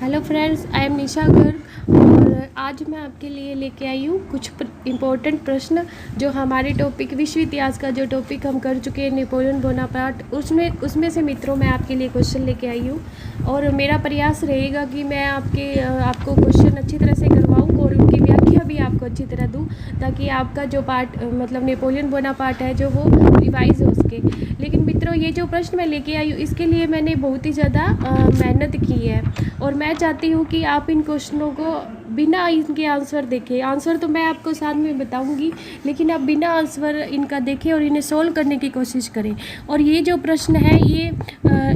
Hello friends, I am निशा गर्ग और आज मैं आपके लिए लेके आई हूँ कुछ इम्पोर्टेंट प्रश्न जो हमारे टॉपिक विश्व इतिहास का जो टॉपिक हम कर चुके हैं नेपोलियन बोनापार्ट, उसमें से मित्रों मैं आपके लिए क्वेश्चन लेके आई हूँ। और मेरा प्रयास रहेगा कि मैं आपको क्वेश्चन अच्छी तरह से करवाऊँ और उनकी व्याख्या भी आपको अच्छी तरह दूँ, ताकि आपका जो पार्ट मतलब नेपोलियन बोनापार्ट है जो वो रिवाइज हो सके। लेकिन मित्रों, ये जो प्रश्न मैं लेके आई हूँ इसके लिए मैंने बहुत ही ज़्यादा मेहनत की है और मैं चाहती हूँ कि आप इन क्वेश्चनों को बिना इनके आंसर देखें, आंसर तो मैं आपको साथ में बताऊंगी, लेकिन आप बिना आंसर इनका देखें और इन्हें सोल्व करने की कोशिश करें। और ये जो प्रश्न है ये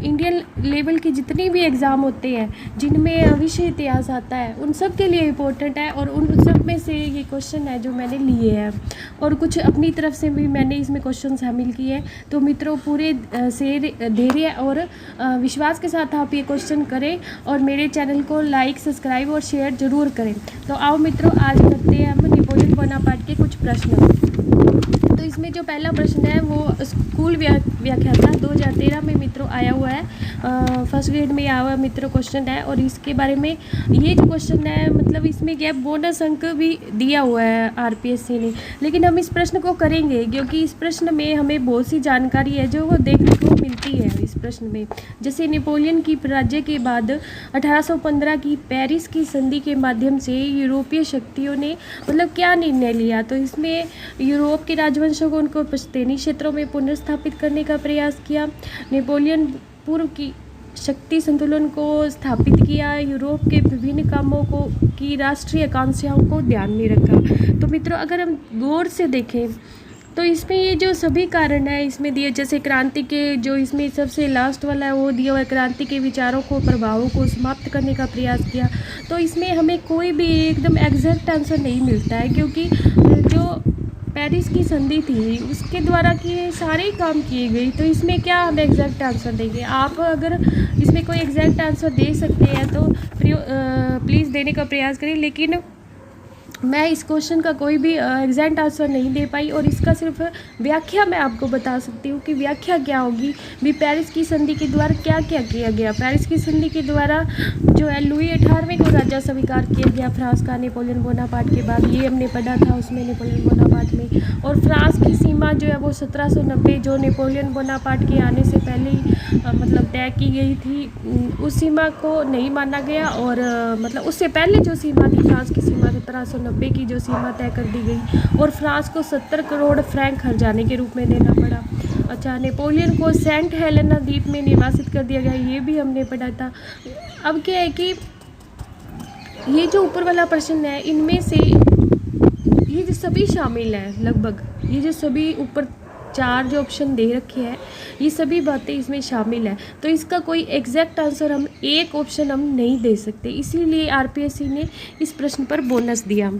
इंडियन लेवल के जितने भी एग्ज़ाम होते हैं जिनमें विश्व इतिहास आता है उन सब के लिए इम्पोर्टेंट है और उन सब में से ये क्वेश्चन है जो मैंने लिए हैं और कुछ अपनी तरफ से भी मैंने इसमें क्वेश्चन शामिल किए हैं। तो मित्रों, पूरे से धैर्य और विश्वास के साथ आप ये क्वेश्चन करें और मेरे चैनल को लाइक, सब्सक्राइब और शेयर ज़रूर करें। तो आओ मित्रों, आज करते हैं हम नेपोलियन बोनापार्ट के कुछ प्रश्न। तो इसमें जो पहला प्रश्न है वो स्कूल व्याख्याता 2013 में मित्रों आया हुआ है, फर्स्ट ग्रेड में आया हुआ मित्रों क्वेश्चन है। और इसके बारे में ये जो क्वेश्चन है मतलब इसमें क्या बोनस अंक भी दिया हुआ है आरपीएससी ने, लेकिन हम इस प्रश्न को करेंगे क्योंकि इस प्रश्न में हमें बहुत सी जानकारी है जो वो देखने को मिलती है इस प्रश्न में। जैसे नेपोलियन की पराजय के बाद 1815 की पेरिस की संधि के माध्यम से यूरोपीय शक्तियों ने मतलब क्या निर्णय लिया, तो इसमें यूरोप के राजवंशों को उनको पश्चिमी क्षेत्रों में पुनर्स्थापित करने का प्रयास किया। नेपोलियन पूर्व की शक्ति संतुलन को स्थापित किया, यूरोप के विभिन्न कामों को की राष्ट्रीय आकांक्षाओं को ध्यान में रखा। तो मित्रों, अगर हम गौर से देखें तो इसमें ये जो सभी कारण है इसमें दिए, जैसे क्रांति के जो इसमें सबसे लास्ट वाला है वो दिया हुआ है, क्रांति के विचारों को प्रभावों को समाप्त करने का प्रयास किया। तो इसमें हमें कोई भी एकदम एग्जैक्ट आंसर नहीं मिलता है क्योंकि जो पेरिस की संधि थी उसके द्वारा किए सारे काम किए गए। तो इसमें क्या हम एग्जैक्ट आंसर देंगे? आप अगर इसमें कोई एग्जैक्ट आंसर दे सकते हैं तो प्लीज़ देने का प्रयास करें, लेकिन मैं इस क्वेश्चन का कोई भी एग्जैक्ट आंसर नहीं दे पाई और इसका सिर्फ व्याख्या मैं आपको बता सकती हूँ कि व्याख्या क्या होगी भी। पेरिस की संधि के द्वारा क्या क्या किया गया? पेरिस की संधि के द्वारा जो है लुई 18वें को राजा स्वीकार किया गया फ्रांस का नेपोलियन बोनापार्ट के बाद, ये हमने पढ़ा था उसमें नेपोलियन बोनापार्ट में। और फ्रांस की सीमा जो है वो 1790 जो नेपोलियन बोनापार्ट के आने से पहले ही मतलब तय की गई थी, उस सीमा को नहीं माना गया और मतलब उससे पहले जो सीमा थी फ्रांस की सीमा 1790 की जो सीमा तय कर दी गई और फ्रांस को 70 करोड़ फ्रैंक खर्चाने के रूप में देना पड़ा। अच्छा, नेपोलियन को सेंट हेलेना द्वीप में निर्वासित कर दिया गया, ये भी हमने पढ़ा था। अब क्या है कि ये जो ऊपर वाला प्रश्न है इनमें से ये जो सभी शामिल हैं, लगभग ये जो सभी ऊपर 4 जो ऑप्शन दे रखे हैं ये सभी बातें इसमें शामिल है। तो इसका कोई एग्जैक्ट आंसर हम एक ऑप्शन हम नहीं दे सकते, इसीलिए आरपीएससी ने इस प्रश्न पर बोनस दिया।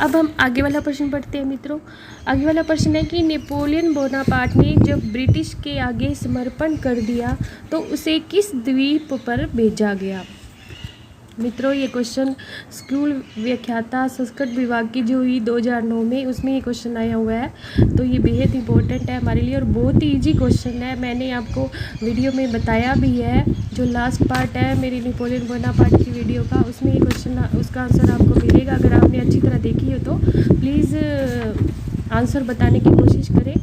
अब हम आगे वाला प्रश्न पढ़ते हैं मित्रों। आगे वाला प्रश्न है कि नेपोलियन बोनापार्ट ने जब ब्रिटिश के आगे समर्पण कर दिया तो उसे किस द्वीप पर भेजा गया? मित्रों, ये क्वेश्चन स्कूल व्याख्याता संस्कृत विभाग की जो हुई 2009 में उसमें ये क्वेश्चन आया हुआ है। तो ये बेहद इंपॉर्टेंट है हमारे लिए और बहुत ही ईजी क्वेश्चन है, मैंने आपको वीडियो में बताया भी है। जो लास्ट पार्ट है मेरी नेपोलियन बोनापार्ट की वीडियो का उसमें ये क्वेश्चन उसका आंसर आपको मिलेगा। अगर आपने अच्छी तरह देखी हो तो प्लीज़ आंसर बताने की कोशिश करें।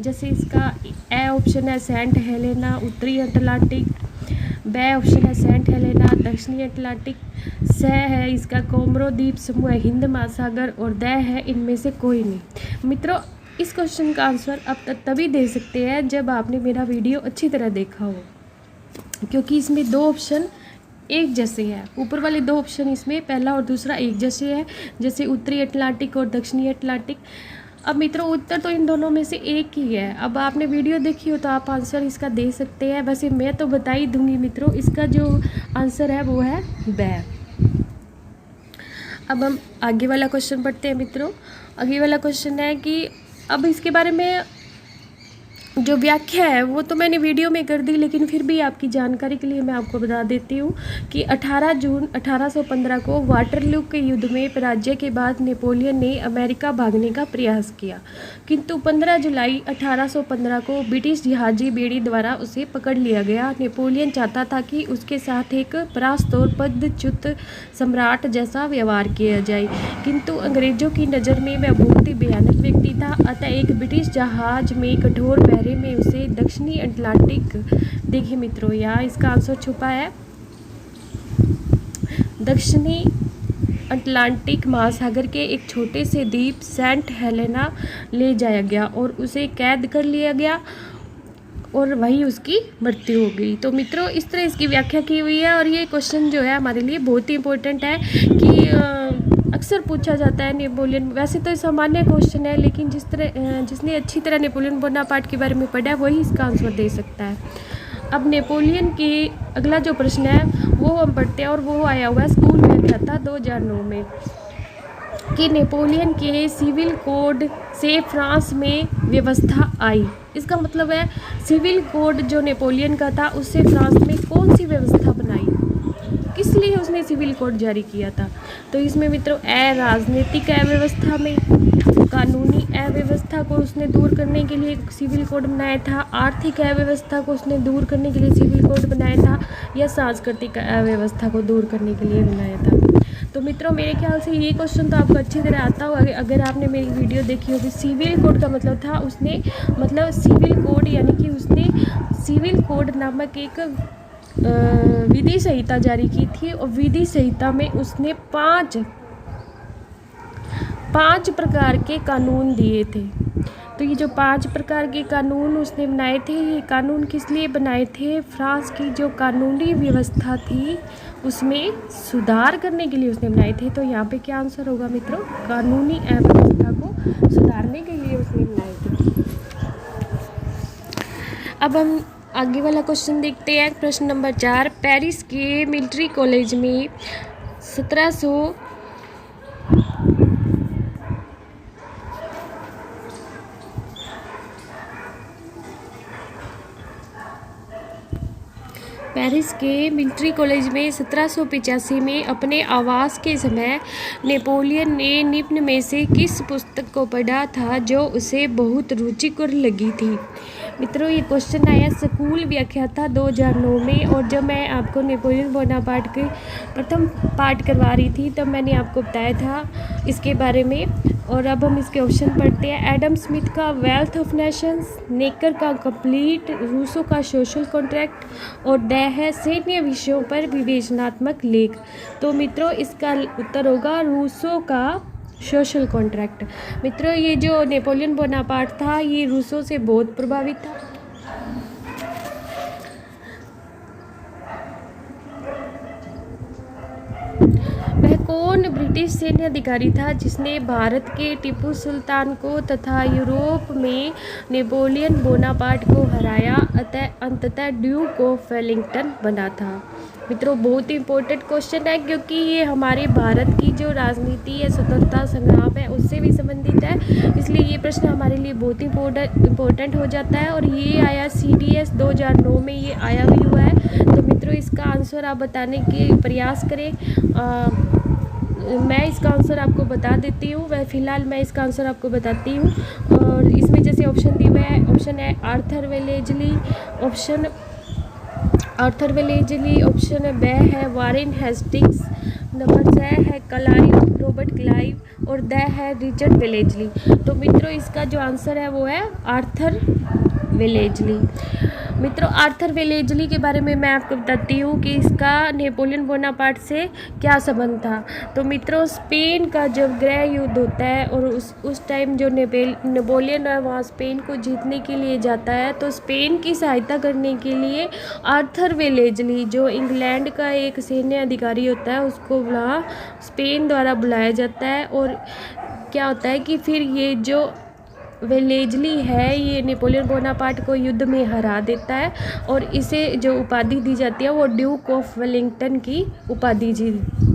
जैसे इसका ए ऑप्शन है सेंट हेलेना उत्तरी अटलांटिक, बे ऑप्शन है सेंट हेलेना दक्षिणी अटलांटिक, स है इसका कोमोरो द्वीप समूह हिंद महासागर और द है इनमें से कोई नहीं। मित्रों, इस क्वेश्चन का आंसर आप तभी दे सकते हैं जब आपने मेरा वीडियो अच्छी तरह देखा हो, क्योंकि इसमें 2 ऑप्शन एक जैसे हैं। ऊपर वाले 2 ऑप्शन इसमें पहला और दूसरा एक जैसे है, जैसे उत्तरी अटलांटिक और दक्षिणी अटलांटिक। अब मित्रों, उत्तर तो इन दोनों में से एक ही है। अब आपने वीडियो देखी हो तो आप आंसर इसका दे सकते हैं, वैसे मैं तो बता ही दूंगी मित्रों, इसका जो आंसर है वो है ब। अब हम आगे वाला क्वेश्चन पढ़ते हैं मित्रों। आगे वाला क्वेश्चन है कि अब इसके बारे में जो व्याख्या है वो तो मैंने वीडियो में कर दी, लेकिन फिर भी आपकी जानकारी के लिए मैं आपको बता देती हूँ कि 18 जून 1815 को वाटरलू के युद्ध में पराजय के बाद नेपोलियन ने अमेरिका भागने का प्रयास किया, किंतु 15 जुलाई 1815 को ब्रिटिश जहाजी बेड़ी द्वारा उसे पकड़ लिया गया। नेपोलियन चाहता था कि उसके साथ एक परास्त और पदच्युत सम्राट जैसा व्यवहार किया जाए, किंतु अंग्रेजों की नज़र में वह बहुत ही भयानक व्यक्ति था। अतः एक ब्रिटिश जहाज में कठोर पहरे में उसे दक्षिणी अटलांटिक, देखिए मित्रों यहाँ इसका आंसर छुपा है, दक्षिणी अटलांटिक महासागर के एक छोटे से द्वीप सेंट हेलेना ले जाया गया और उसे कैद कर लिया गया और वहीं उसकी मृत्यु हो गई। तो मित्रों इस तरह इसकी व्याख्या की हुई है और ये क्वेश्चन जो है हमारे लिए बहुत ही इम्पोर्टेंट है कि अक्सर पूछा जाता है नेपोलियन। वैसे तो सामान्य क्वेश्चन है, लेकिन जिसने अच्छी तरह नेपोलियन बोनापार्ट के बारे में पढ़ा है वही इसका आंसर दे सकता है। अब नेपोलियन के अगला जो प्रश्न है वो हम पढ़ते हैं और वो आया हुआ है स्कूल व्याख्या था 2009 में कि नेपोलियन के सिविल कोड से फ्रांस में व्यवस्था आई। इसका मतलब है सिविल कोड जो नेपोलियन का था उससे फ्रांस में कौन सी व्यवस्था बनाई, किस लिए उसने सिविल कोड जारी किया था। तो इसमें मित्रों राजनीतिक अव्यवस्था में कानूनी अव्यवस्था को उसने दूर करने के लिए सिविल कोड बनाया था, आर्थिक अव्यवस्था को उसने दूर करने के लिए सिविल कोड बनाया था, या सांस्कृतिक अव्यवस्था को दूर करने के लिए बनाया था। तो मित्रों मेरे ख्याल से ये क्वेश्चन तो आपको अच्छी तरह आता होगा अगर आपने मेरी वीडियो देखी होगी। सिविल कोड का मतलब था उसने सिविल कोड यानी कि उसने सिविल कोड नामक एक विधि संहिता जारी की थी और विधि संहिता में उसने पांच प्रकार के कानून दिए थे। तो ये जो 5 प्रकार के कानून उसने बनाए थे, ये कानून किस लिए बनाए थे, फ्रांस की जो कानूनी व्यवस्था थी उसमें सुधार करने के लिए उसने बनाए थे। तो यहाँ पे क्या आंसर होगा मित्रों, कानूनी अव्यवस्था को सुधारने के लिए उसने बनाए थे। अब हम आगे वाला क्वेश्चन देखते हैं, प्रश्न नंबर 4। पेरिस के मिलिट्री कॉलेज में 1700 पेरिस के मिलिट्री कॉलेज में 1785 में अपने आवास के समय नेपोलियन ने निम्न में से किस पुस्तक को पढ़ा था जो उसे बहुत रुचिकर लगी थी। मित्रों ये क्वेश्चन आया स्कूल व्याख्या था 2009 में, और जब मैं आपको नेपोलियन बोनापार्ट के प्रथम पाठ करवा रही थी तब मैंने आपको बताया था इसके बारे में। और अब हम इसके ऑप्शन पढ़ते हैं। एडम स्मिथ का वेल्थ ऑफ नेशंस, नेकर का कंप्लीट, रूसो का सोशल कॉन्ट्रैक्ट और द है सैन्य विषयों पर विवेचनात्मक लेख। तो मित्रों इसका उत्तर होगा रूसो का सोशल कॉन्ट्रैक्ट। मित्रों ये जो नेपोलियन बोनापार्ट था ये रूसो से बहुत प्रभावित था। वह कौन ब्रिटिश सैन्य अधिकारी था जिसने भारत के टीपू सुल्तान को तथा यूरोप में नेपोलियन बोनापार्ट को हराया, अंततः ड्यूक ऑफ वेलिंगटन बना था। मित्रों बहुत ही इंपॉर्टेंट क्वेश्चन है क्योंकि ये हमारे भारत की जो राजनीति है, स्वतंत्रता संग्राम है, उससे भी संबंधित है, इसलिए ये प्रश्न हमारे लिए बहुत ही इम्पोर्टेंट हो जाता है। और ये आया CDS 2009 में ये आया भी हुआ है। तो मित्रों इसका आंसर आप बताने के प्रयास करें। मैं इसका आंसर आपको बता देती हूँ, फिलहाल मैं इसका आंसर आपको बताती हूँ। और इसमें जैसे ऑप्शन दिए हुए हैं, ऑप्शन है आर्थर वेलेजली, ऑप्शन ब है वारेन हेस्टिंग्स, नंबर 6 है क्लाइव, रॉबर्ट क्लाइव, और द है रिचर्ड वेलेजली। तो मित्रों इसका जो आंसर है वो है आर्थर वेलेजली। मित्रों आर्थर वेलेजली के बारे में मैं आपको बताती हूँ कि इसका नेपोलियन बोनापार्ट से क्या संबंध था। तो मित्रों स्पेन का जब गृह युद्ध होता है और उस टाइम जो नेपोलियन है वहाँ स्पेन को जीतने के लिए जाता है, तो स्पेन की सहायता करने के लिए आर्थर वेलेजली जो इंग्लैंड का एक सैन्य अधिकारी होता है उसको वहाँ स्पेन द्वारा बुलाया जाता है। और क्या होता है कि फिर ये जो वेलेजली है ये नेपोलियन बोनापार्ट को युद्ध में हरा देता है और इसे जो उपाधि दी जाती है वो ड्यूक ऑफ वेलिंगटन की उपाधि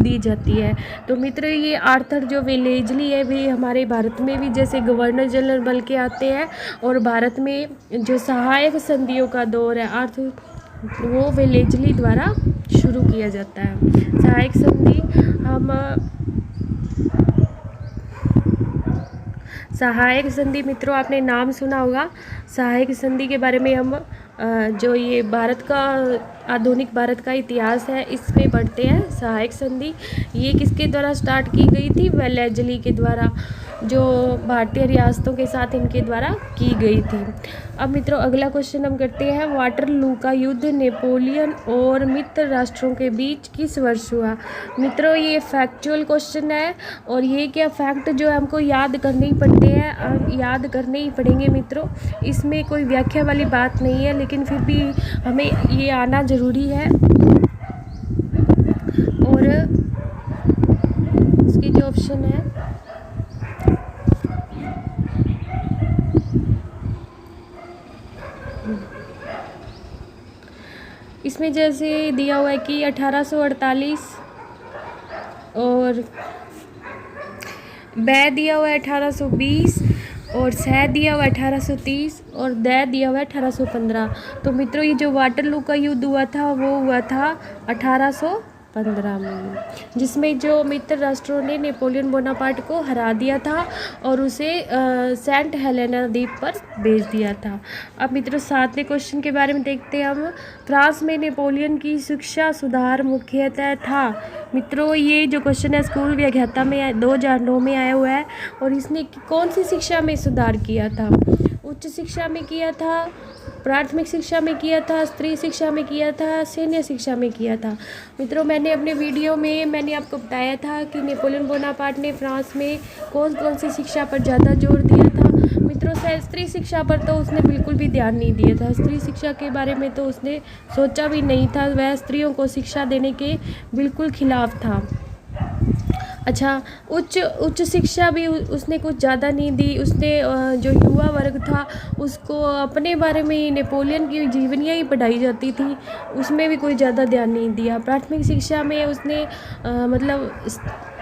दी जाती है। तो मित्रों ये आर्थर जो वेलेजली है वे हमारे भारत में भी जैसे गवर्नर जनरल बन के आते हैं, और भारत में जो सहायक संधियों का दौर है आर्थर वो वेलेजली द्वारा शुरू किया जाता है। सहायक संधि सहायक संधि मित्रों आपने नाम सुना होगा। सहायक संधि के बारे में हम जो ये भारत का आधुनिक भारत का इतिहास है इसमें पढ़ते हैं। सहायक संधि ये किसके द्वारा स्टार्ट की गई थी? वेलेजली के द्वारा, जो भारतीय रियासतों के साथ इनके द्वारा की गई थी। अब मित्रों अगला क्वेश्चन हम करते हैं, वाटरलू का युद्ध नेपोलियन और मित्र राष्ट्रों के बीच किस वर्ष हुआ? मित्रों ये फैक्चुअल क्वेश्चन है, और ये क्या फैक्ट जो है हमको याद करने ही पड़ते हैं, याद करने ही पड़ेंगे मित्रों। इसमें कोई व्याख्या वाली बात नहीं है, लेकिन फिर भी हमें ये आना ज़रूरी है। और इसकी जो ऑप्शन है इसमें जैसे दिया हुआ है कि 1848, और बै दिया हुआ है 1820, और सह दिया हुआ है 1830, और दै दिया हुआ है 1815। तो मित्रों ये जो वाटरलू का युद्ध हुआ था वो हुआ था 1815 में, जिसमें जो मित्र राष्ट्रों ने नेपोलियन बोनापार्ट को हरा दिया था और उसे सेंट हेलेना द्वीप पर भेज दिया था। अब मित्रों 7वें क्वेश्चन के बारे में देखते हैं हम, फ्रांस में नेपोलियन की शिक्षा सुधार मुख्यतः था। मित्रों ये जो क्वेश्चन है स्कूल व्याख्याता में 2009 में आया हुआ है, और इसने कौन सी शिक्षा में सुधार किया था? उच्च शिक्षा में किया था, प्राथमिक शिक्षा में किया था, स्त्री शिक्षा में किया था, सैन्य शिक्षा में किया था। मित्रों मैंने अपने वीडियो में मैंने आपको बताया था कि नेपोलियन बोनापार्ट ने फ्रांस में कौन कौन सी शिक्षा पर ज़्यादा जोर दिया था। मित्रों स्त्री शिक्षा पर तो उसने बिल्कुल भी ध्यान नहीं दिया था। स्त्री शिक्षा के बारे में तो उसने सोचा भी नहीं था, वह स्त्रियों को शिक्षा देने के बिल्कुल खिलाफ था। अच्छा, उच्च शिक्षा भी उसने कुछ ज़्यादा नहीं दी। उसने जो युवा वर्ग था उसको अपने बारे में नेपोलियन की जीवनियाँ ही पढ़ाई जाती थी, उसमें भी कोई ज़्यादा ध्यान नहीं दिया। प्राथमिक शिक्षा में उसने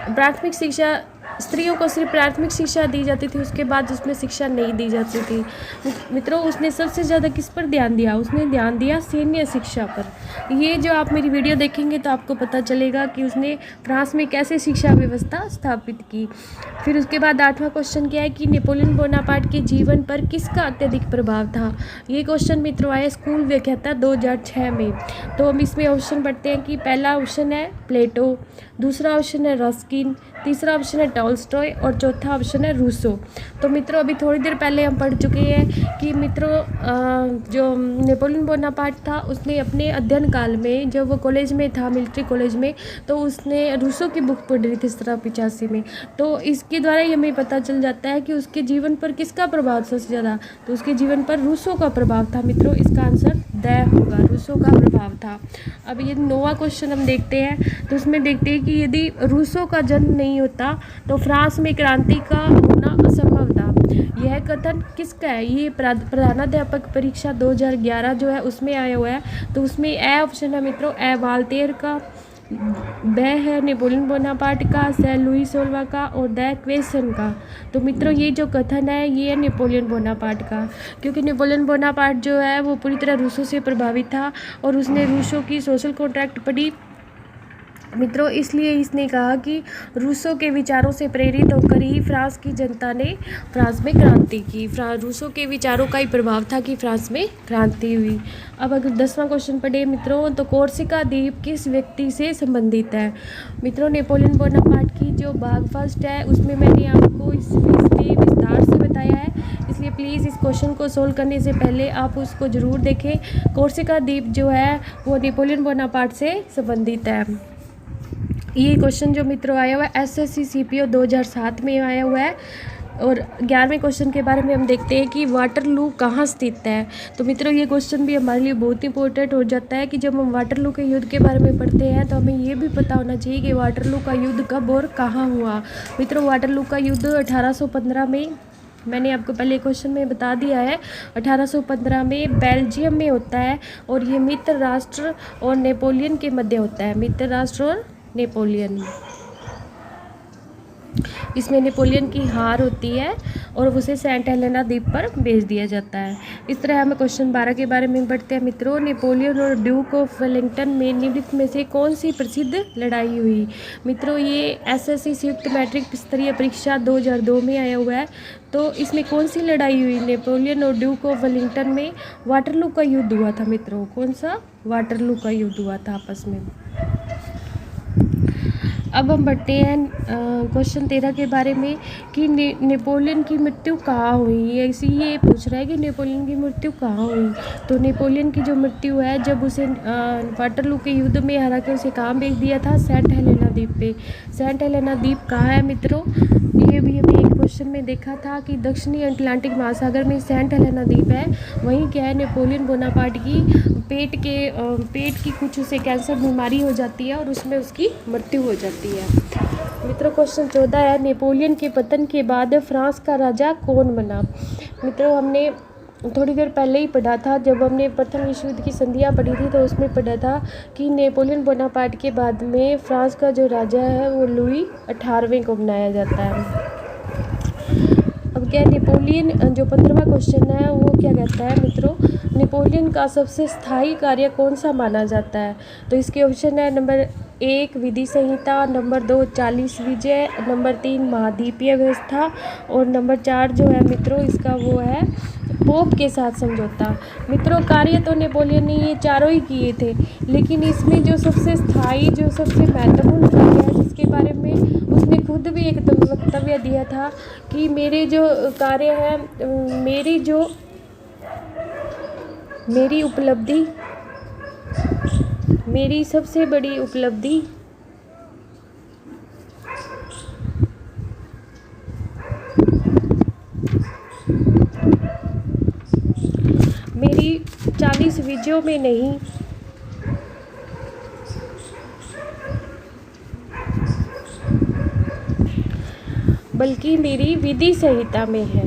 प्राथमिक शिक्षा स्त्रियों को सिर्फ प्राथमिक शिक्षा दी जाती थी, उसके बाद उसमें शिक्षा नहीं दी जाती थी। मित्रों उसने सबसे ज़्यादा किस पर ध्यान दिया? उसने ध्यान दिया सैन्य शिक्षा पर। ये जो आप मेरी वीडियो देखेंगे तो आपको पता चलेगा कि उसने फ्रांस में कैसे शिक्षा व्यवस्था स्थापित की। फिर उसके बाद 8वां क्वेश्चन क्या है कि नेपोलियन बोनापार्ट के जीवन पर किसका अत्यधिक प्रभाव था? ये क्वेश्चन मित्रों आया स्कूल व्याख्याता 2006 में। तो हम इसमें ऑप्शन पढ़ते हैं कि पहला ऑप्शन है प्लेटो, दूसरा ऑप्शन है रस्किन, तीसरा ऑप्शन है टॉल्स्टॉय, और चौथा ऑप्शन है रूसो। तो मित्रों अभी थोड़ी देर पहले हम पढ़ चुके हैं कि मित्रों जो नेपोलियन बोनापार्ट था उसने अपने अध्ययन काल में जब वो कॉलेज में था, मिलिट्री कॉलेज में, तो उसने रूसो की बुक पढ़ रही थी 1785 में। तो इसके द्वारा ही हमें पता चल जाता है कि उसके जीवन पर किसका प्रभाव सबसे ज़्यादा, तो उसके जीवन पर रूसो का प्रभाव था। मित्रों इसका आंसर द होगा, रूसो का प्रभाव था। अब ये 9वां क्वेश्चन हम देखते हैं, तो उसमें देखते हैं कि यदि रूसो का जन्म नहीं होता तो फ्रांस में क्रांति का होना असंभव था। यह कथन किसका है? ये प्रधानाध्यापक परीक्षा 2011 जो है उसमें आया हुआ है। तो उसमें ए ऑप्शन है मित्रों, ए वाल्टेर का, ब है नेपोलियन बोनापार्ट का, से लुई सोल्वा का, और द क्वेश्चन का। तो मित्रों ये जो कथन है ये है नेपोलियन बोनापार्ट का, क्योंकि नेपोलियन बोनापार्ट जो है वो पूरी तरह रूसो से प्रभावित था और उसने रूसो की सोशल कॉन्ट्रैक्ट पढ़ी मित्रों, इसलिए इसने कहा कि रूसो के विचारों से प्रेरित होकर ही फ्रांस की जनता ने फ्रांस में क्रांति की। रूसो के विचारों का ही प्रभाव था कि फ्रांस में क्रांति हुई। अब अगर 10वां क्वेश्चन पढ़े मित्रों, तो कोर्सिका द्वीप किस व्यक्ति से संबंधित है? मित्रों नेपोलियन बोनापार्ट की जो भाग फर्स्ट है उसमें मैंने आपको इसमें विस्तार से बताया है, इसलिए प्लीज़ इस क्वेश्चन को सोल्व करने से पहले आप उसको ज़रूर देखें। कोर्सिका द्वीप जो है वो नेपोलियन बोनापार्ट से संबंधित है। ये क्वेश्चन जो मित्रों आया हुआ है SSC CPO 2007 में आया हुआ है। और 11वें क्वेश्चन के बारे में हम देखते हैं कि वाटरलू कहाँ स्थित है। तो मित्रों ये क्वेश्चन भी हमारे लिए बहुत इंपॉर्टेंट हो जाता है कि जब हम वाटरलू के युद्ध के बारे में पढ़ते हैं तो हमें ये भी पता होना चाहिए कि वाटरलू का युद्ध कब और कहाँ हुआ। मित्रों वाटरलू का युद्ध 1815 में, मैंने आपको पहले क्वेश्चन में बता दिया है, 1815 में बेल्जियम में होता है और ये मित्र राष्ट्र और नेपोलियन के मध्य होता है। मित्र राष्ट्र और नेपोलियन। इसमें नेपोलियन की हार होती है और उसे सेंट हेलेना द्वीप पर भेज दिया जाता है। इस तरह हमें क्वेश्चन 12 के बारे में बढ़ते हैं मित्रों। नेपोलियन और ड्यूक ऑफ वेलिंगटन में निम्नलिखित में से कौन सी प्रसिद्ध लड़ाई हुई? मित्रों ये एसएससी संयुक्त मैट्रिक स्तरीय परीक्षा 2002 में आया हुआ है। तो इसमें कौन सी लड़ाई हुई? नेपोलियन और ड्यूक ऑफ वेलिंगटन में वाटरलू का युद्ध हुआ था मित्रों। कौन सा? वाटरलू का युद्ध हुआ था आपस में। अब हम बढ़ते हैं क्वेश्चन 13 के बारे में कि नेपोलियन की मृत्यु कहाँ हुई है। इसी ये पूछ रहा है कि नेपोलियन की मृत्यु कहाँ हुई। तो नेपोलियन की जो मृत्यु है जब उसे वाटरलू के युद्ध में हरा के उसे कहाँ भेज दिया था? सेंट हेलेना द्वीप पे। सेंट हेलेना द्वीप कहाँ है मित्रों? ये भी हमें एक क्वेश्चन में देखा था कि दक्षिणी अटलांटिक महासागर में सेंट हेलेना द्वीप है। वहीं क्या है, नेपोलियन बोनापार्ट की पेट की कुछ उसे कैंसर बीमारी हो जाती है और उसमें उसकी मृत्यु हो जाती है। मित्रों क्वेश्चन 14 है, नेपोलियन के पतन के बाद फ्रांस का राजा कौन बना? मित्रों हमने थोड़ी देर पहले ही पढ़ा था, जब हमने प्रथम विश्व युद्ध की संधियाँ पढ़ी थी तो उसमें पढ़ा था कि नेपोलियन बोनापार्ट के बाद में फ्रांस का जो राजा है वो लुई 18वें को बनाया जाता है। अब क्या नेपोलियन जो 15वां क्वेश्चन है वो क्या कहता है मित्रों? नेपोलियन का सबसे स्थायी कार्य कौन सा माना जाता है? तो इसके ऑप्शन है नंबर 1 विधि संहिता, नंबर 2 40 विजय, नंबर 3 महाद्वीपीय व्यवस्था और नंबर 4 जो है मित्रों इसका वो है पोप के साथ समझौता। मित्रों कार्य तो नेपोलियन ने ये चारों ही किए थे, लेकिन इसमें जो सबसे स्थायी जो सबसे महत्वपूर्ण कार्य है जिसके बारे में उसने खुद भी एक वक्तव्य दिया था कि मेरे जो कार्य है मेरी उपलब्धि, मेरी सबसे बड़ी उपलब्धि मेरी 40 विजयों में नहीं बल्कि मेरी विधि संहिता में है।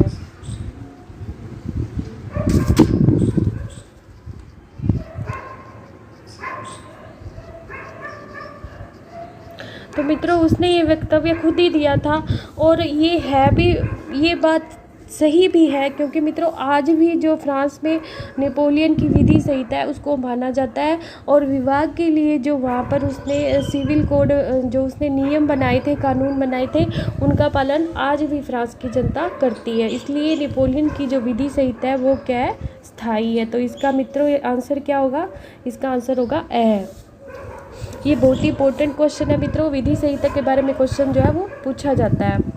तो मित्रों उसने ये वक्तव्य खुद ही दिया था और ये बात सही भी है, क्योंकि मित्रों आज भी जो फ्रांस में नेपोलियन की विधि संहिता है उसको माना जाता है और विवाह के लिए जो वहाँ पर उसने सिविल कोड जो उसने नियम बनाए थे, कानून बनाए थे, उनका पालन आज भी फ्रांस की जनता करती है। इसलिए नेपोलियन की जो विधि संहिता है वो क्या है? स्थायी है। तो इसका मित्रों आंसर क्या होगा? इसका आंसर होगा ए। ये बहुत ही इंपॉर्टेंट क्वेश्चन है मित्रों, विधि संहिता के बारे में क्वेश्चन जो है वो पूछा जाता है।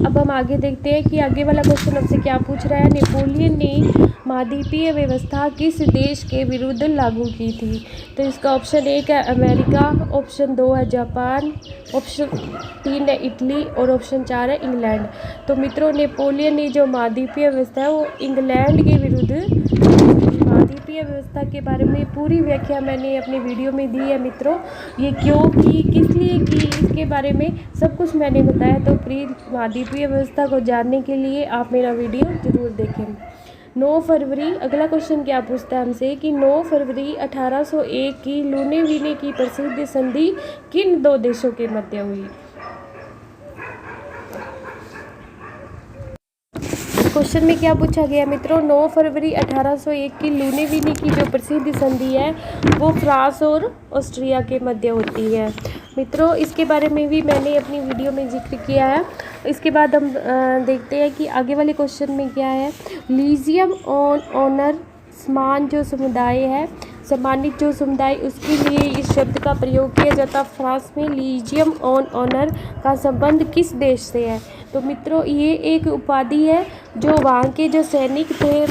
अब हम आगे देखते हैं कि आगे वाला क्वेश्चन हमसे क्या पूछ रहा है। नेपोलियन ने महाद्वीपीय व्यवस्था किस देश के विरुद्ध लागू की थी? तो इसका ऑप्शन 1 है अमेरिका, ऑप्शन 2 है जापान, ऑप्शन 3 है इटली और ऑप्शन 4 है इंग्लैंड। तो मित्रों नेपोलियन ने जो महाद्वीपीय व्यवस्था है वो इंग्लैंड के विरुद्ध। महाद्वीपीय व्यवस्था के बारे में पूरी व्याख्या मैंने अपने वीडियो में दी है मित्रों। ये क्यों की, किस लिए की, इसके बारे में सब कुछ मैंने बताया। तो प्लीज़ महाद्वीपीय व्यवस्था को जानने के लिए आप मेरा वीडियो ज़रूर देखें। 9 फरवरी, अगला क्वेश्चन क्या पूछता है हमसे कि 9 फरवरी 1801 की लुनेविने की प्रसिद्ध संधि किन 2 देशों के मध्य हुई? क्वेश्चन में क्या पूछा गया मित्रों? 9 फरवरी 1801 की लुनेविने की जो प्रसिद्ध संधि है वो फ्रांस और ऑस्ट्रिया के मध्य होती है मित्रों। इसके बारे में भी मैंने अपनी वीडियो में जिक्र किया है। इसके बाद हम देखते हैं कि आगे वाले क्वेश्चन में क्या है। लीजियम ऑन ऑनर, समान जो समुदाय है, सम्मानित जो समुदाय, उसके लिए इस शब्द का प्रयोग किया जाता। फ्रांस में लीजियम ऑन ऑनर का संबंध किस देश से है? तो मित्रों ये एक उपाधि है जो वहाँ के जो सैनिक थे,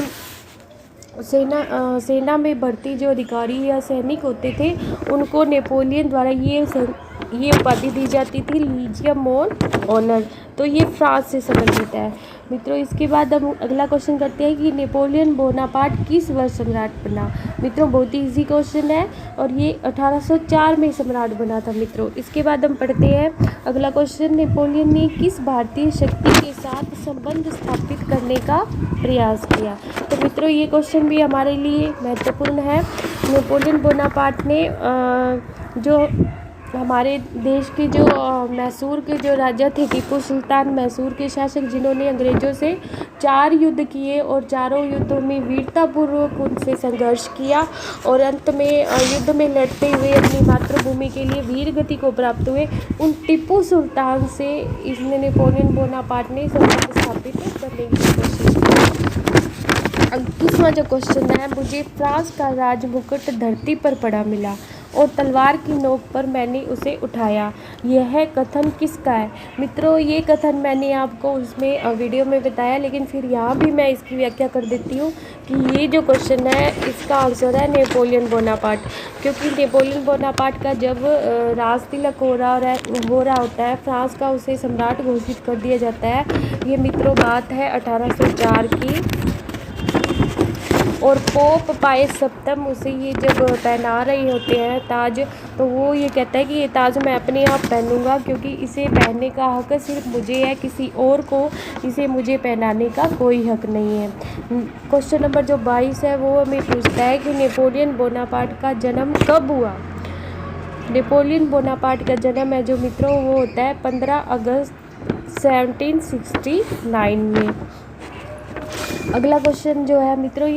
सेना में भर्ती जो अधिकारी या सैनिक होते थे उनको नेपोलियन द्वारा ये उपाधि दी जाती थी, लीजियम ऑन ऑनर। तो ये फ्रांस से संबंधित है मित्रों। इसके बाद हम अगला क्वेश्चन करते हैं कि नेपोलियन बोनापार्ट किस वर्ष सम्राट बना? मित्रों बहुत ही इजी क्वेश्चन है और ये 1804 में सम्राट बना था मित्रों। इसके बाद हम पढ़ते हैं अगला क्वेश्चन, नेपोलियन ने किस भारतीय शक्ति के साथ संबंध स्थापित करने का प्रयास किया? तो मित्रों ये क्वेश्चन भी हमारे लिए महत्वपूर्ण है। नेपोलियन बोनापार्ट ने जो हमारे देश के जो मैसूर के जो राजा थे टीपू सुल्तान, मैसूर के शासक, जिन्होंने अंग्रेज़ों से 4 युद्ध किए और चारों युद्धों में वीरतापूर्वक उनसे संघर्ष किया और अंत में युद्ध में लड़ते हुए अपनी मातृभूमि के लिए वीर गति को प्राप्त हुए, उन टीपू सुल्तान से इसने नेपोलियन बोनापार्ट ने संबंध स्थापित करने की कोशिश की। अब 21वां जो क्वेश्चन है, मुझे फ्रांस का राज मुकुट धरती पर पड़ा मिला और तलवार की नोक पर मैंने उसे उठाया, यह कथन किसका है? मित्रों, ये कथन मैंने आपको उसमें वीडियो में बताया, लेकिन फिर यहाँ भी मैं इसकी व्याख्या कर देती हूँ कि ये जो क्वेश्चन है इसका आंसर है नेपोलियन बोनापार्ट, क्योंकि नेपोलियन बोनापार्ट का जब राज तिलक हो रहा होता है फ्रांस का, उसे सम्राट घोषित कर दिया जाता है। ये मित्रों बात है 1804 की, और पोप पायस सप्तम उसे ये जब पहना रहे होते हैं ताज, तो वो ये कहता है कि ये ताज मैं अपने आप पहनूंगा, क्योंकि इसे पहनने का हक सिर्फ मुझे है, किसी और को इसे मुझे पहनाने का कोई हक नहीं है। क्वेश्चन नंबर जो 22 है वो हमें पूछता है कि नेपोलियन बोनापार्ट का जन्म कब हुआ? नेपोलियन बोनापार्ट का जन्म है जो मित्रों वो होता है 15 अगस्त 1769 में। अगला क्वेश्चन जो है मित्रों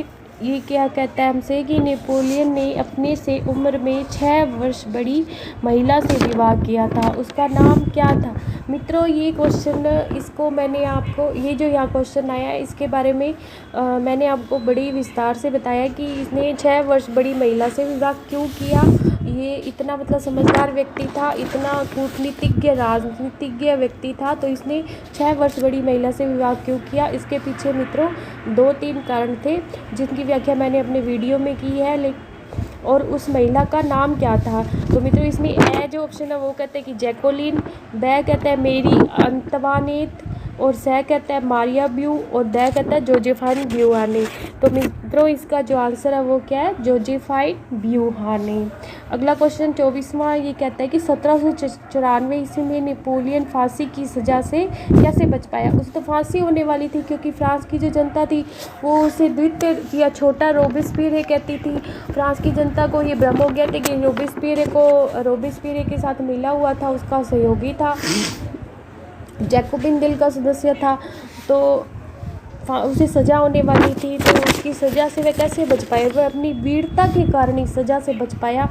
ये क्या कहता है हमसे कि नेपोलियन ने अपने से उम्र में 6 वर्ष बड़ी महिला से विवाह किया था, उसका नाम क्या था? मित्रों, ये क्वेश्चन इसको मैंने आपको, ये जो यहाँ क्वेश्चन आया है इसके बारे में मैंने आपको बड़ी विस्तार से बताया कि इसने 6 वर्ष बड़ी महिला से विवाह क्यों किया। ये इतना मतलब समझदार व्यक्ति था, इतना कूटनीतिज्ञ राजनीतिज्ञ व्यक्ति था, तो इसने 6 वर्ष बड़ी महिला से विवाह क्यों किया? इसके पीछे मित्रों 2-3 कारण थे जिनकी व्याख्या मैंने अपने वीडियो में की है, और उस महिला का नाम क्या था? तो मित्रों इसमें ए जो ऑप्शन है वो कहते हैं कि जैकोलिन, ब कहता है मेरी अंतवानेत, और स कहता है मारिया ब्यू, और द कहता है जोजेफाइन ब्यूहाने। तो मित्रों इसका जो आंसर है वो क्या है? जोजेफाइन ब्यूहाने। अगला क्वेश्चन 24वां ये कहता है कि 1794 ईस्वी में नेपोलियन फांसी की सज़ा से कैसे बच पाया? उसे तो फांसी होने वाली थी, क्योंकि फ्रांस की जो जनता थी वो उसे द्वितीय या छोटा रोबेस्पियर कहती थी। फ्रांस की जनता को ये भ्रम हो गया था कि रोबेस्पियर के साथ मिला हुआ था, उसका सहयोगी था, जैकोबिन दल का सदस्य था, तो उसे सज़ा होने वाली थी, तो उसकी सज़ा से वह कैसे बच पाया? वह अपनी वीरता के कारण इस सज़ा से बच पाया।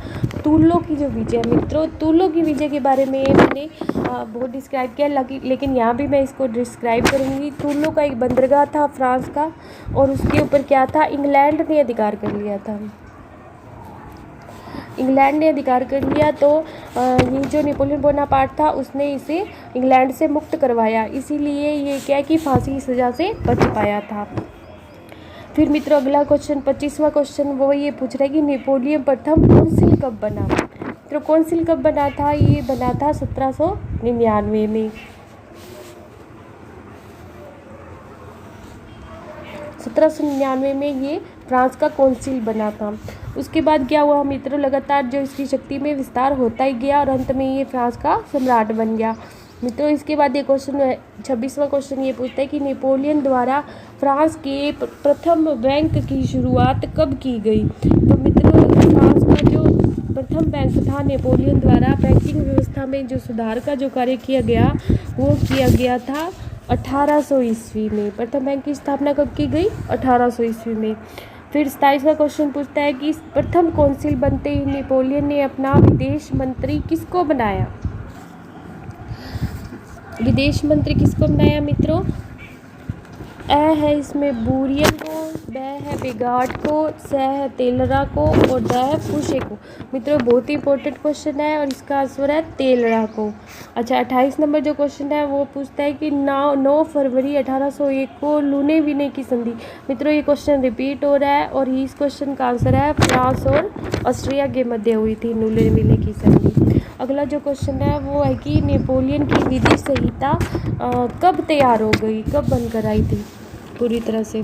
तुर्लो की जो विजय, मित्रों तुर्लो की विजय के बारे में मैंने बहुत डिस्क्राइब किया, लेकिन यहाँ भी मैं इसको डिस्क्राइब करूँगी। तुर्लो का एक बंदरगाह था फ्रांस का, और उसके ऊपर क्या था? इंग्लैंड ने अधिकार कर लिया था। इंग्लैंड ने अधिकार कर लिया, तो ये जो नेपोलियन बोनापार्ट था उसने इसे इंग्लैंड से मुक्त करवाया, इसीलिए ये क्या है कि फांसी की सज़ा से बच पाया था। फिर मित्रों अगला क्वेश्चन 25वां क्वेश्चन वो ये पूछ रहा है कि नेपोलियन प्रथम कौंसिल कब बना? तो कौंसिल कब बना था? ये बना था 1799 में। 1799 में ये फ्रांस का कौंसिल बना था। उसके बाद क्या हुआ मित्रों? लगातार जो इसकी शक्ति में विस्तार होता ही गया और अंत में ये फ्रांस का सम्राट बन गया। मित्रों इसके बाद ये क्वेश्चन 26वां क्वेश्चन ये पूछता है कि नेपोलियन द्वारा फ्रांस के प्रथम बैंक की शुरुआत कब की गई? तो मित्रों फ्रांस का जो प्रथम बैंक था नेपोलियन द्वारा बैंकिंग व्यवस्था में जो सुधार का जो कार्य किया गया वो किया गया था 1800 ईस्वी में। प्रथम बैंक की स्थापना कब की गई? 1800 ईस्वी में। फिर 27वां क्वेश्चन पूछता है कि प्रथम कौंसिल बनते ही नेपोलियन ने अपना विदेश मंत्री किसको बनाया? विदेश मंत्री किसको बनाया मित्रों? ए है इसमें बूरियन को, ब है बेगार्ड को, स है तेलरा को, और द है फूशे को। मित्रों बहुत ही इंपॉर्टेंट क्वेश्चन है और इसका आंसर है तेलरा को। अच्छा 28 नंबर जो क्वेश्चन है वो पूछता है कि 9 फरवरी 1801 को लूने विने की संधि। मित्रों ये क्वेश्चन रिपीट हो रहा है और इस क्वेश्चन का आंसर है फ्रांस और ऑस्ट्रिया के मध्य हुई थी लूने विने की संधि। अगला जो क्वेश्चन है वो है कि नेपोलियन की विधि संहिता कब तैयार हो गई, कब बनकर आई थी पूरी तरह से?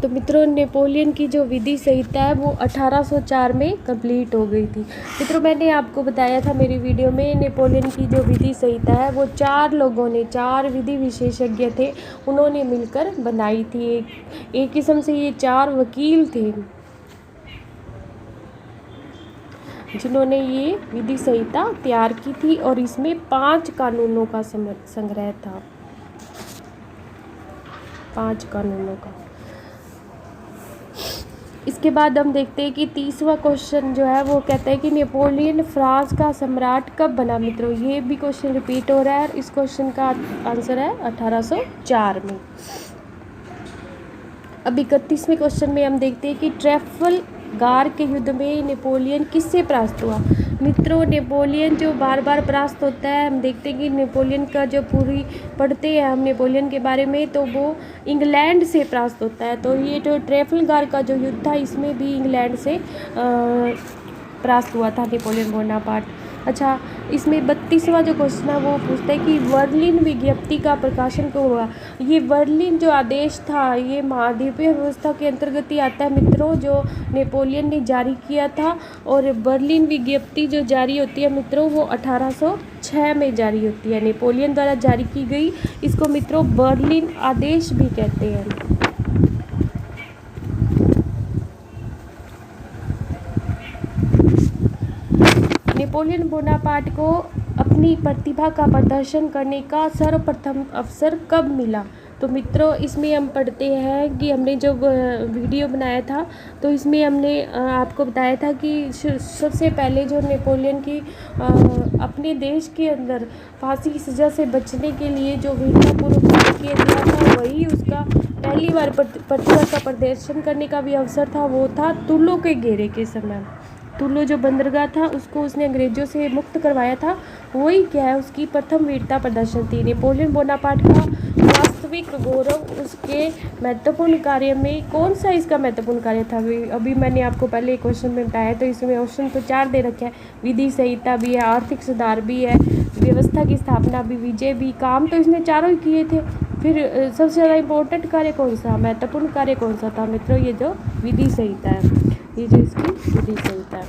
तो मित्रों नेपोलियन की जो विधि संहिता है वो 1804 में कंप्लीट हो गई थी। मित्रों मैंने आपको बताया था मेरी वीडियो में नेपोलियन की जो विधि संहिता है वो 4 लोगों ने, 4 विधि विशेषज्ञ थे, उन्होंने मिलकर बनाई थी। एक किस्म से ये 4 वकील थे। जिन्होंने ये विधि संहिता तैयार की थी और इसमें 5 कानूनों का संग्रह था, 5 कानूनों का। इसके बाद हम देखते हैं कि 30वां क्वेश्चन जो है वो कहता है कि नेपोलियन फ्रांस का सम्राट कब बना। मित्रों ये भी क्वेश्चन रिपीट हो रहा है। इस क्वेश्चन का आंसर है 1804 में। अब 31वें क्वेश्चन में हम देखते हैं कि ट्रैफलगार के युद्ध में नेपोलियन किससे परास्त हुआ। मित्रों नेपोलियन जो बार बार परास्त होता है, हम देखते हैं कि नेपोलियन का जो पूरी पढ़ते हैं हम नेपोलियन के बारे में, तो वो इंग्लैंड से परास्त होता है। तो ये जो ट्रैफलगार का जो युद्ध था इसमें भी इंग्लैंड से परास्त हुआ था नेपोलियन बोनापार्ट। अच्छा, इसमें 32वां जो क्वेश्चन है वो पूछता है कि बर्लिन विज्ञप्ति का प्रकाशन क्यों हुआ। ये बर्लिन जो आदेश था ये महाद्वीपीय व्यवस्था के अंतर्गत ही आता है मित्रों, जो नेपोलियन ने जारी किया था। और बर्लिन विज्ञप्ति जो जारी होती है मित्रों वो 1806 में जारी होती है, नेपोलियन द्वारा जारी की गई। इसको मित्रों बर्लिन आदेश भी कहते हैं। नेपोलियन बोनापार्ट को अपनी प्रतिभा का प्रदर्शन करने का सर्वप्रथम अवसर कब मिला। तो मित्रों इसमें हम पढ़ते हैं कि हमने जो वीडियो बनाया था तो इसमें हमने आपको बताया था कि सबसे पहले जो नेपोलियन की अपने देश के अंदर फांसी की सज़ा से बचने के लिए जो वीरतापूर्वक कार्य किया गया था वही उसका पहली बार प्रतिभा का प्रदर्शन करने का भी अवसर था। वो था तुर्लो के घेरे के समय। तुर्लो जो बंदरगाह था उसको उसने अंग्रेज़ों से मुक्त करवाया था, वही क्या है उसकी प्रथम वीरता प्रदर्शन थी। नेपोलियन बोनापार्ट का वास्तविक गौरव उसके महत्वपूर्ण कार्य में कौन सा इसका महत्वपूर्ण कार्य था। अभी मैंने आपको पहले क्वेश्चन में बताया, तो इसमें ऑप्शन तो 4 दे रखे हैं। विधि संहिता भी है, आर्थिक सुधार भी है, व्यवस्था की स्थापना भी, विजय भी। काम तो इसने चारों ही किए थे। फिर सबसे ज़्यादा इम्पोर्टेंट कार्य कौन सा, महत्वपूर्ण कार्य कौन सा था मित्रों, ये जो विधि संहिता है, ये जो इसकी विधि संहिता है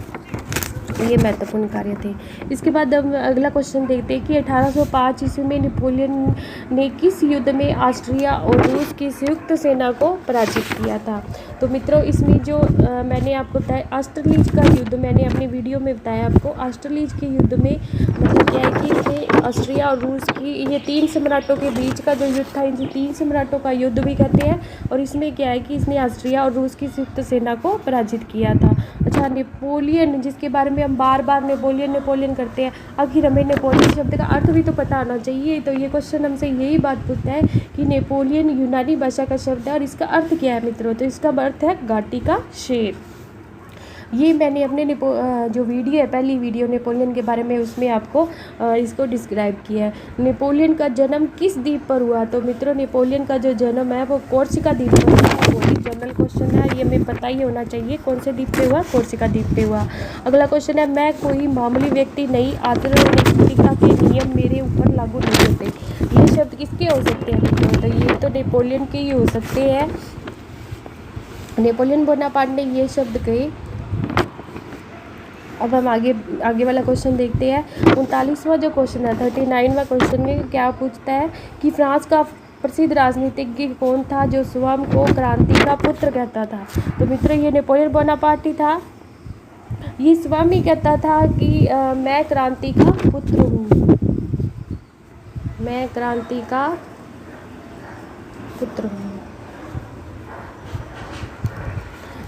ये महत्वपूर्ण कार्य थे। इसके बाद हम अगला क्वेश्चन देखते हैं कि 1805 ईस्वी में नेपोलियन ने किस युद्ध में ऑस्ट्रिया और रूस की संयुक्त सेना को पराजित किया था। तो मित्रों इसमें जो मैंने आपको बताया ऑस्ट्रेलिज का युद्ध, मैंने अपनी वीडियो में बताया आपको। ऑस्ट्रेलिज के युद्ध में मतलब क्या है कि इसे ऑस्ट्रिया और रूस की ये 3 सम्राटों के बीच का जो युद्ध था, इन 3 सम्राटों का युद्ध भी कहते हैं। और इसमें क्या है कि इसने ऑस्ट्रिया और रूस की संयुक्त सेना को पराजित किया था। अच्छा, नेपोलियन जिसके बारे में हम बार बार नेपोलियन करते हैं, आखिर हमें नेपोलियन शब्द का अर्थ भी तो पता आना चाहिए। तो ये क्वेश्चन हमसे यही बात पूछता है कि नेपोलियन यूनानी भाषा का शब्द है और इसका अर्थ क्या है मित्रों। तो इसका अर्थ है घाटी का शेर। ये मैंने अपने जो वीडियो है, पहली वीडियो नेपोलियन के बारे में, उसमें आपको इसको डिस्क्राइब किया है। नेपोलियन का जन्म किस द्वीप पर हुआ। तो मित्रों नेपोलियन का जो जन्म है वो कोर्सिका द्वीप पर हुआ। बहुत ही जनरल क्वेश्चन है, ये हमें पता ही होना चाहिए कौन से द्वीप पे हुआ, कोर्सिका द्वीप पे हुआ। अगला क्वेश्चन है, मैं कोई मामूली व्यक्ति नहीं, आदर और नैतिकता के नियम मेरे ऊपर लागू नहीं होते। ये शब्द किसके हो सकते हैं मित्रों। तो ये तो नेपोलियन के ही हो सकते हैं। नेपोलियन बोनापार्ट ने ये शब्द कहे। अब हम आगे वाला क्वेश्चन देखते हैं। 39वां जो क्वेश्चन है, 39वां क्वेश्चन में क्या पूछता है कि फ्रांस का प्रसिद्ध राजनीतिज्ञ कौन था जो स्वयं को क्रांति का पुत्र कहता था। तो मित्रों ये नेपोलियन बोनापार्ट ही था। ये स्वयं ही कहता था कि मैं क्रांति का पुत्र हूँ, मैं क्रांति का पुत्र हूँ।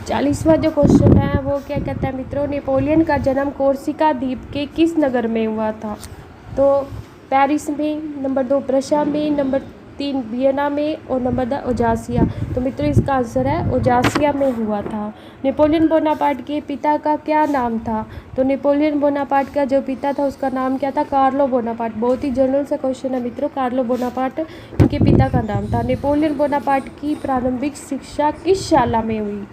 40वां जो क्वेश्चन है वो क्या कहता है मित्रों, नेपोलियन का जन्म कोर्सिका द्वीप के किस नगर में हुआ था। तो पेरिस में, नंबर 2 प्रशा में, नंबर 3 वियना में और नंबर 4 ओजासिया। तो मित्रों इसका आंसर है ओजासिया में हुआ था। नेपोलियन बोनापार्ट के पिता का क्या नाम था। तो नेपोलियन बोनापार्ट का जो पिता था उसका नाम क्या था, कार्लो बोनापार्ट। बहुत ही जनरल सा क्वेश्चन है मित्रों, कार्लो बोनापार्ट इनके पिता का नाम था। नेपोलियन बोनापार्ट की प्रारंभिक शिक्षा किस शाला में हुई।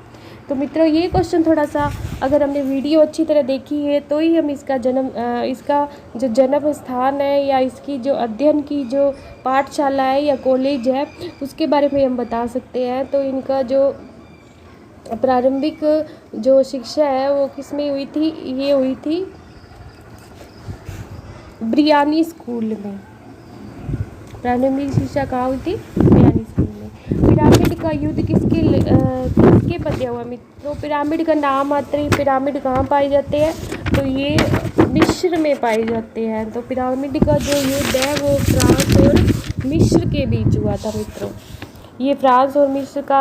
तो मित्रों ये क्वेश्चन थोड़ा सा अगर हमने वीडियो अच्छी तरह देखी है तो ही हम इसका जो जन्म स्थान है या इसकी जो अध्ययन की जो पाठशाला है या कॉलेज है उसके बारे में हम बता सकते हैं। तो इनका जो प्रारंभिक जो शिक्षा है वो किस में हुई थी, ये हुई थी ब्रियानी स्कूल में। प्रारंभिक शिक्षा कहाँ हुई थी, ब्रियानी स्कूल में। पिरामिड का युद्ध किसके मध्य हुआ मित्रों। पिरामिड का नाम मात्र ही पिरामिड कहाँ पाए जाते हैं, तो ये मिस्र में पाए जाते हैं। तो पिरामिड का जो युद्ध है वो फ्रांस और मिस्र के बीच हुआ था मित्रों। ये फ्रांस और मिस्र का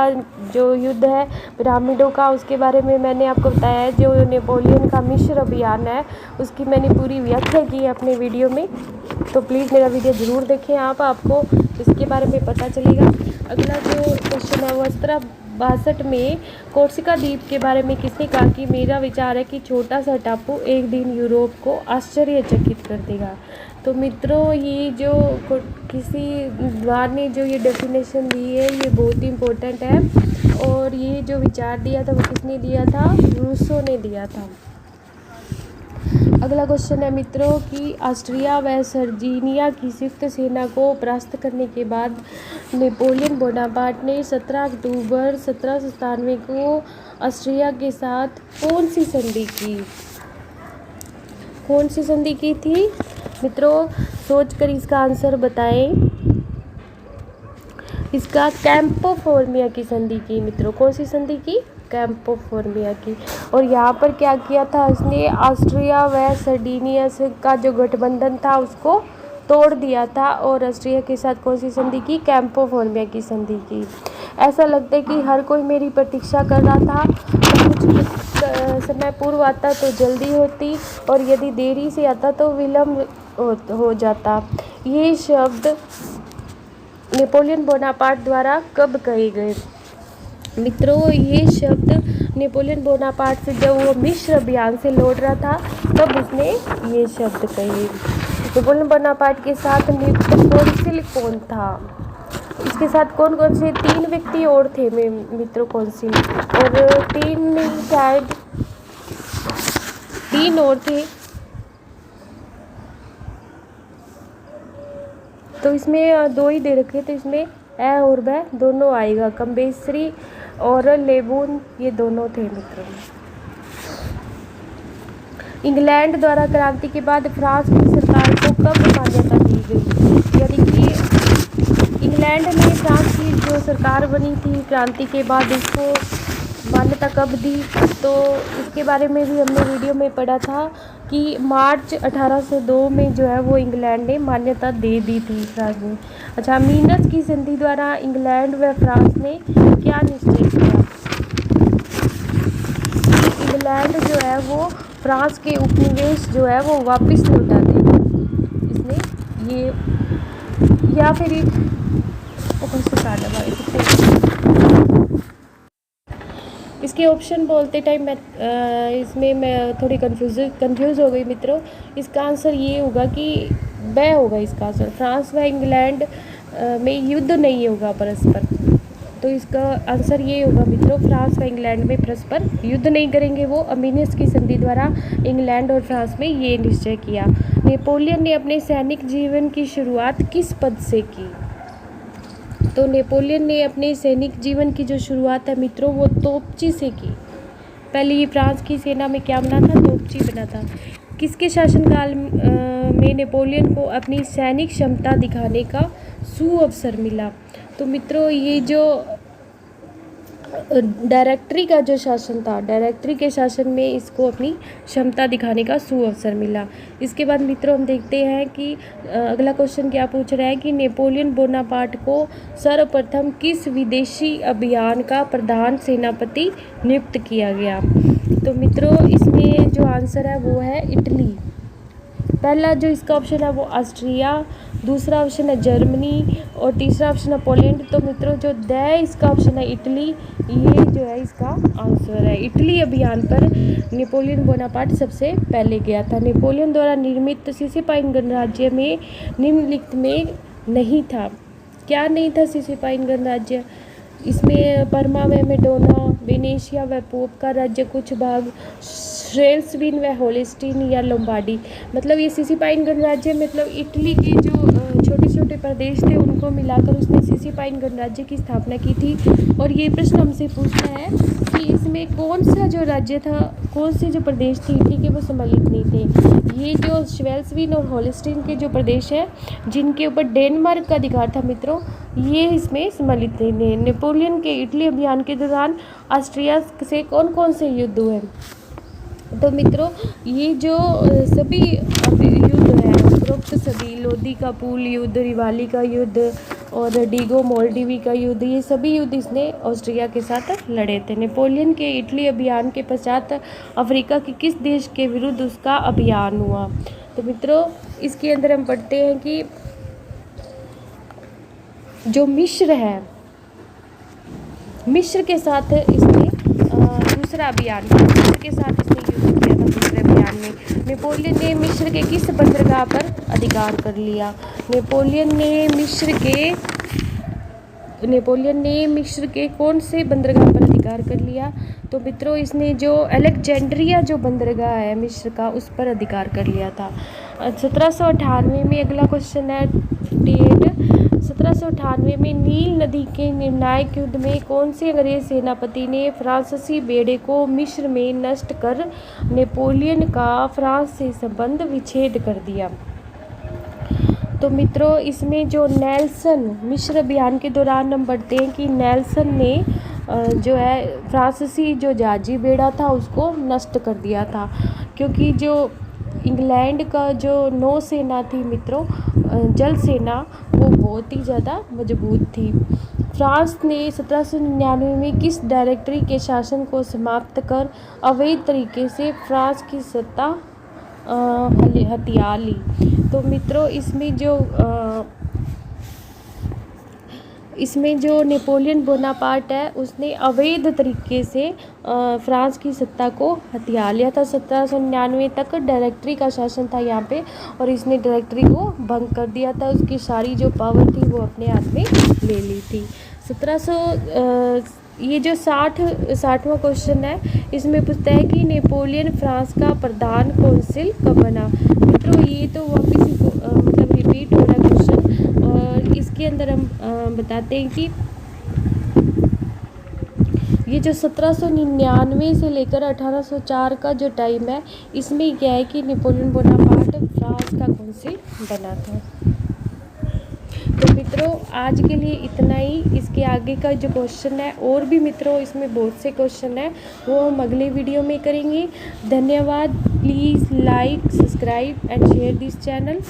जो युद्ध है पिरामिडों का, उसके बारे में मैंने आपको बताया है। जो नेपोलियन का मिस्र अभियान है उसकी मैंने पूरी व्याख्या की है अपने वीडियो में, तो प्लीज़ मेरा वीडियो ज़रूर देखें आपको इसके बारे में पता चलेगा। अगला जो क्वेश्चन है वो 1762 में कोर्सिका द्वीप के बारे में किसने कहा कि मेरा विचार है कि छोटा सा टापू एक दिन यूरोप को आश्चर्यचकित कर देगा। तो मित्रों ये जो किसी द्वार ने जो ये डेफिनेशन दी है ये बहुत ही इम्पोर्टेंट है, और ये जो विचार दिया था वो किसने दिया था? रूसो ने दिया था। अगला क्वेश्चन है मित्रों कि ऑस्ट्रिया व सर्जिनिया की संयुक्त सेना को परास्त करने के बाद नेपोलियन बोनापार्ट ने 17 अक्टूबर 1797 को ऑस्ट्रिया के साथ कौन सी संधि की? कौन सी संधि की थी मित्रों? सोचकर इसका आंसर बताएं। इसका कैंपो फॉर्मिया की संधि की मित्रों। कौन सी संधि की? कैंपो फॉर्मिया की। और यहाँ पर क्या किया था इसने? ऑस्ट्रिया व सर्डिनिया का जो गठबंधन था उसको तोड़ दिया था, और ऑस्ट्रिया के साथ कौन सी संधि की? कैंपो फॉर्मिया की संधि की। ऐसा लगता है कि हर कोई मेरी प्रतीक्षा कर रहा था, कुछ समय पूर्व आता तो जल्दी होती, और यदि देरी से आता तो विलम्ब हो जाता। ये शब्द नेपोलियन बोनापार्ट द्वारा कब कहे गए मित्रों? ये शब्द नेपोलियन बोनापार्ट से जब वो मिस्र अभियान से लौट रहा था तब उसने ये शब्द कहे। नेपोलियन बोनापार्ट के साथ नियुक्त कौंसिल कौन था? इसके साथ कौन कौन से 3 व्यक्ति और थे मित्रों कौंसिल, और 3 नहीं शायद 3 और थे। तो इसमें 2 ही दे रखे, तो इसमें ए और ब दोनों आएगा। कम्बेसरी और लेबून ये दोनों थे मित्रों। इंग्लैंड द्वारा क्रांति के बाद फ्रांस की सरकार को कब मान्यता दी गई? यानी कि इंग्लैंड में फ्रांस की जो सरकार बनी थी क्रांति के बाद इसको मान्यता कब दी? तो इसके बारे में भी हमने वीडियो में पढ़ा था कि मार्च 1802 में जो है वो इंग्लैंड ने मान्यता दे दी थी फ्रांस में। अच्छा, मीनस की संधि द्वारा इंग्लैंड व फ्रांस ने क्या निश्चय किया? इंग्लैंड जो है वो फ्रांस के उपनिवेश जो है वो वापस लौटा देगा इसने, ये या फिर इसके ऑप्शन बोलते टाइम मैं थोड़ी कंफ्यूज हो गई मित्रों। इसका आंसर ये होगा कि ब होगा इसका आंसर। फ्रांस व इंग्लैंड में युद्ध नहीं होगा परस्पर, तो इसका आंसर ये होगा मित्रों, फ्रांस व इंग्लैंड में परस्पर युद्ध नहीं करेंगे वो। अमीनस की संधि द्वारा इंग्लैंड और फ्रांस में ये निश्चय किया। नेपोलियन ने अपने सैनिक जीवन की शुरुआत किस पद से की? तो नेपोलियन ने अपने सैनिक जीवन की जो शुरुआत है मित्रों वो तोपची से की। पहले ये फ्रांस की सेना में क्या बना था? तोपची बना था। किसके शासनकाल में नेपोलियन को अपनी सैनिक क्षमता दिखाने का सुअवसर मिला? तो मित्रों ये जो डायरेक्टरी का जो शासन था, डायरेक्टरी के शासन में इसको अपनी क्षमता दिखाने का सुअवसर मिला। इसके बाद मित्रों हम देखते हैं कि अगला क्वेश्चन क्या पूछ रहा है कि नेपोलियन बोनापार्ट को सर्वप्रथम किस विदेशी अभियान का प्रधान सेनापति नियुक्त किया गया? तो मित्रों इसमें जो आंसर है वो है इटली। पहला जो इसका ऑप्शन है वो ऑस्ट्रिया, दूसरा ऑप्शन है जर्मनी, और तीसरा ऑप्शन है पोलैंड। तो मित्रों जो इसका ऑप्शन है इटली, ये जो है इसका आंसर है। इटली अभियान पर नेपोलियन बोनापार्ट सबसे पहले गया था। नेपोलियन द्वारा निर्मित सिसिपाइन गणराज्य में निम्नलिखित में नहीं था। क्या नहीं था सिसिपाइन गणराज्य? इसमें परमा व मेडोना, वेनेशिया व पोप का राज्य, कुछ भाग श्रेल्सविन व होलेस्टीन या लोम्बार्डी। मतलब ये सिसिपाइन गणराज्य मतलब इटली के जो छोटे छोटे प्रदेश थे उनको मिलाकर उसने सिसिपाइन गणराज्य की स्थापना की थी। और ये प्रश्न हमसे पूछता है कि इसमें कौन सा जो राज्य था, कौन से जो प्रदेश थे इटली के वो सम्मिलित नहीं थे। ये जो श्वेल्सविन और होलेस्टीन के जो प्रदेश हैं जिनके ऊपर डेनमार्क का अधिकार था मित्रों, ये इसमें सम्मिलित नहीं है। नेपोलियन के इटली अभियान के दौरान ऑस्ट्रिया से कौन कौन से युद्ध हुए? तो मित्रों ये जो सभी युद्ध है, उपरोक्त सभी, लोदी का पुल युद्ध, रिवाली का युद्ध और डीगो मोल्डिवी का युद्ध, ये सभी युद्ध इसने ऑस्ट्रिया के साथ लड़े थे। नेपोलियन के इटली अभियान के पश्चात अफ्रीका के किस देश के विरुद्ध उसका अभियान हुआ? तो मित्रों इसके अंदर हम पढ़ते हैं कि जो मिस्र है, मिस्र के साथ इसने दूसरा अभियान किया, मिस्र के साथ इसने युद्ध किया था दूसरे अभियान में। नेपोलियन ने मिस्र के किस बंदरगाह पर अधिकार कर लिया? नेपोलियन ने मिस्र के कौन से बंदरगाह पर अधिकार कर लिया? तो मित्रों इसने जो अलेक्जेंड्रिया जो बंदरगाह है मिस्र का, उस पर अधिकार कर लिया था। 1798 में अगला क्वेश्चन है 1798 में नील नदी के निर्णायक युद्ध में कौन से अंग्रेज सेनापति ने फ्रांसीसी बेड़े को मिस्र में नष्ट कर नेपोलियन का फ्रांस से संबंध विच्छेद कर दिया? तो मित्रों इसमें जो नेल्सन, मिस्र अभियान के दौरान हम पढ़ते हैं कि नेल्सन ने जो है फ्रांसीसी जो जहाजी बेड़ा था उसको नष्ट कर दिया था, क्योंकि जो इंग्लैंड का जो नौसेना थी मित्रों, जल सेना, वो बहुत ही ज़्यादा मजबूत थी। फ्रांस ने 1799 में किस डायरेक्टरी के शासन को समाप्त कर अवैध तरीके से फ्रांस की सत्ता हथिया ली? तो मित्रों इसमें जो नेपोलियन बोनापार्ट है उसने अवैध तरीके से फ्रांस की सत्ता को हथिया लिया था। 1799 तक डायरेक्टरी का शासन था यहाँ पे, और इसने डायरेक्टरी को भंग कर दिया था, उसकी सारी जो पावर थी वो अपने हाथ में ले ली थी। 1700 ये जो 60वां क्वेश्चन है, इसमें पूछता है कि नेपोलियन फ्रांस का प्रधान कौंसिल कब बना? मित्रों ये तो वापस मतलब रिपीट हो रहा है क्वेश्चन, और इसके अंदर हम बताते हैं कि ये जो 1799 से लेकर 1804 का जो टाइम है, इसमें क्या है कि नेपोलियन बोनापार्ट फ्रांस का कौंसिल बना था। तो मित्रों आज के लिए इतना ही। इसके आगे का जो क्वेश्चन है, और भी मित्रों इसमें बहुत से क्वेश्चन है, वो हम अगले वीडियो में करेंगे। धन्यवाद। Please like, subscribe and share this channel.